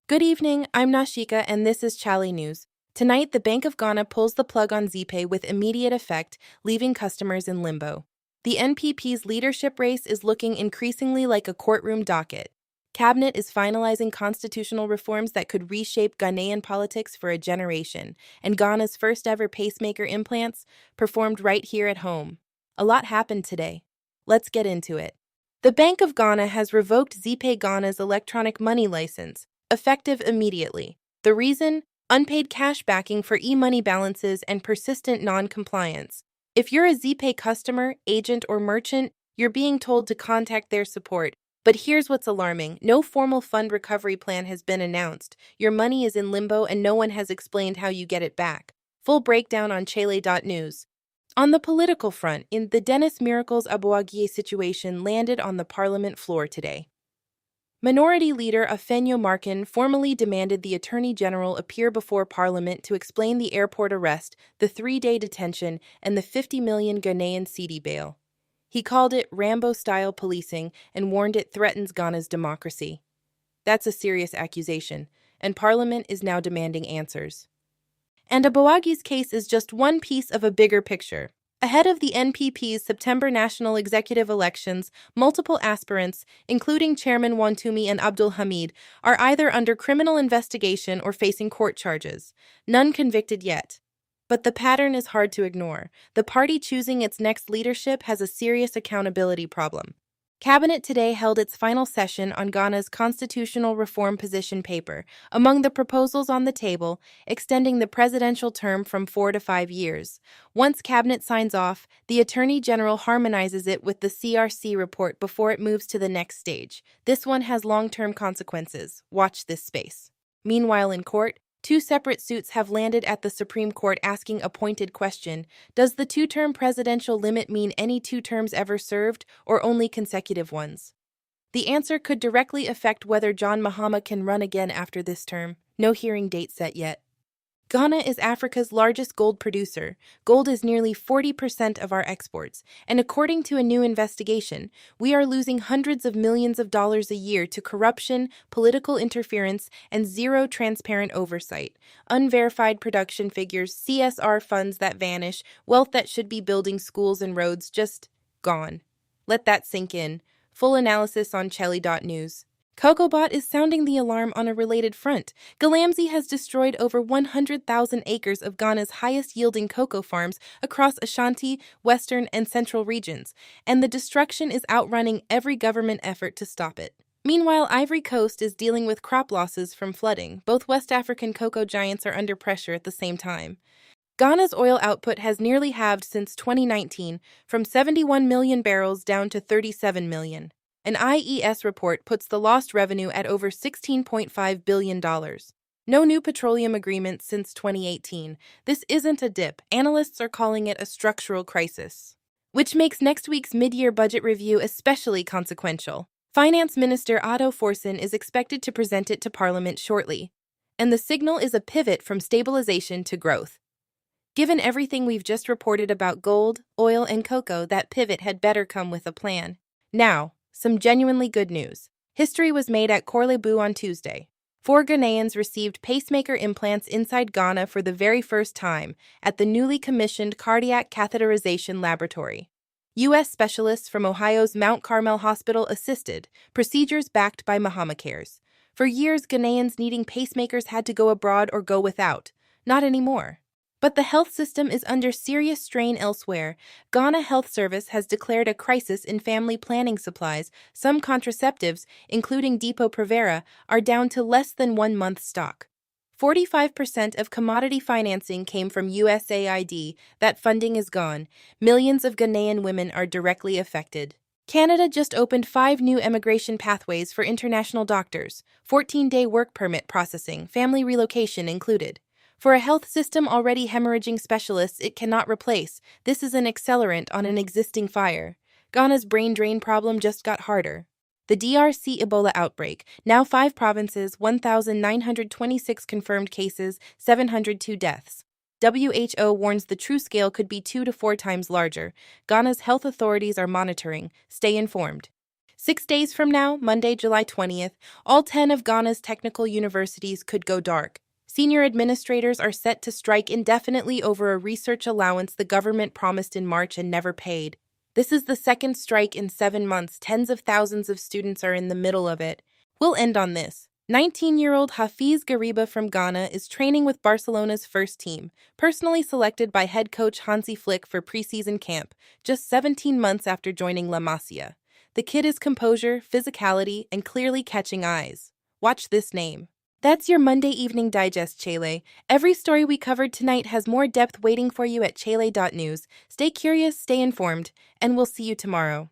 Good evening, I'm Nashika and this is Chale News. Tonight, the Bank of Ghana pulls the plug on Zeepay with immediate effect, leaving customers in limbo. The NPP's leadership race is looking increasingly like a courtroom docket. Cabinet is finalizing constitutional reforms that could reshape Ghanaian politics for a generation, and Ghana's first ever pacemaker implants performed right here at home. A lot happened today. Let's get into it. The Bank of Ghana has revoked Zeepay Ghana's electronic money license, effective immediately. The reason? Unpaid cash backing for e-money balances and persistent non-compliance. If you're a Zeepay customer, agent, or merchant, you're being told to contact their support. But here's what's alarming. No formal fund recovery plan has been announced. Your money is in limbo and no one has explained how you get it back. Full breakdown on Chale.news. On the political front, the Dennis Miracles Aboagye situation landed on the parliament floor today. Minority Leader Afenyo Markin formally demanded the Attorney General appear before Parliament to explain the airport arrest, the 3-day detention, and the 50 million Ghanaian cedi bail. He called it Rambo-style policing and warned it threatens Ghana's democracy. That's a serious accusation, and Parliament is now demanding answers. And Aboagye's case is just one piece of a bigger picture. Ahead of the NPP's September national executive elections, multiple aspirants, including Chairman Wantumi and Abdul Hamid, are either under criminal investigation or facing court charges. None convicted yet. But the pattern is hard to ignore. The party choosing its next leadership has a serious accountability problem. Cabinet today held its final session on Ghana's constitutional reform position paper. Among the proposals on the table, extending the presidential term from 4 to 5 years. Once Cabinet signs off, the Attorney General harmonizes it with the CRC report before it moves to the next stage. This one has long-term consequences. Watch this space. Meanwhile, in court, 2 separate suits have landed at the Supreme Court asking a pointed question. Does the 2-term presidential limit mean any 2 terms ever served, or only consecutive ones? The answer could directly affect whether John Mahama can run again after this term. No hearing date set yet. Ghana is Africa's largest gold producer. Gold is nearly 40% of our exports, and according to a new investigation, we are losing hundreds of millions of dollars a year to corruption, political interference, and zero transparent oversight. Unverified production figures, CSR funds that vanish, wealth that should be building schools and roads just gone. Let that sink in. Full analysis on Chale.news. CocoaBot is sounding the alarm on a related front. Galamsey has destroyed over 100,000 acres of Ghana's highest-yielding cocoa farms across Ashanti, Western, and Central regions, and the destruction is outrunning every government effort to stop it. Meanwhile, Ivory Coast is dealing with crop losses from flooding. Both West African cocoa giants are under pressure at the same time. Ghana's oil output has nearly halved since 2019, from 71 million barrels down to 37 million. An IES report puts the lost revenue at over $16.5 billion. No new petroleum agreements since 2018. This isn't a dip. Analysts are calling it a structural crisis, which makes next week's mid-year budget review especially consequential. Finance Minister Otto Forson is expected to present it to Parliament shortly, and the signal is a pivot from stabilization to growth. Given everything we've just reported about gold, oil, and cocoa, that pivot had better come with a plan. Now, some genuinely good news. History was made at Korle-Bu on Tuesday. 4 Ghanaians received pacemaker implants inside Ghana for the very first time at the newly commissioned Cardiac Catheterization Laboratory. U.S. specialists from Ohio's Mount Carmel Hospital assisted, procedures backed by Mahama Cares. For years, Ghanaians needing pacemakers had to go abroad or go without. Not anymore. But the health system is under serious strain elsewhere. Ghana Health Service has declared a crisis in family planning supplies. Some contraceptives, including Depo-Provera, are down to less than 1 month stock. 45% of commodity financing came from USAID. That funding is gone. Millions of Ghanaian women are directly affected. Canada just opened 5 new immigration pathways for international doctors, 14-day work permit processing, family relocation included. For a health system already hemorrhaging specialists it cannot replace, this is an accelerant on an existing fire. Ghana's brain drain problem just got harder. The DRC Ebola outbreak, now 5 provinces, 1,926 confirmed cases, 702 deaths. WHO warns the true scale could be 2 to 4 times larger. Ghana's health authorities are monitoring. Stay informed. 6 days from now, Monday, July 20th, all 10 of Ghana's technical universities could go dark. Senior administrators are set to strike indefinitely over a research allowance the government promised in March and never paid. This is the second strike in 7 months. Tens of thousands of students are in the middle of it. We'll end on this. 19-year-old Hafiz Gariba from Ghana is training with Barcelona's first team, personally selected by head coach Hansi Flick for preseason camp, just 17 months after joining La Masia. The kid is composure, physicality, and clearly catching eyes. Watch this name. That's your Monday Evening Digest, Chale. Every story we covered tonight has more depth waiting for you at chale.news. Stay curious, stay informed, and we'll see you tomorrow.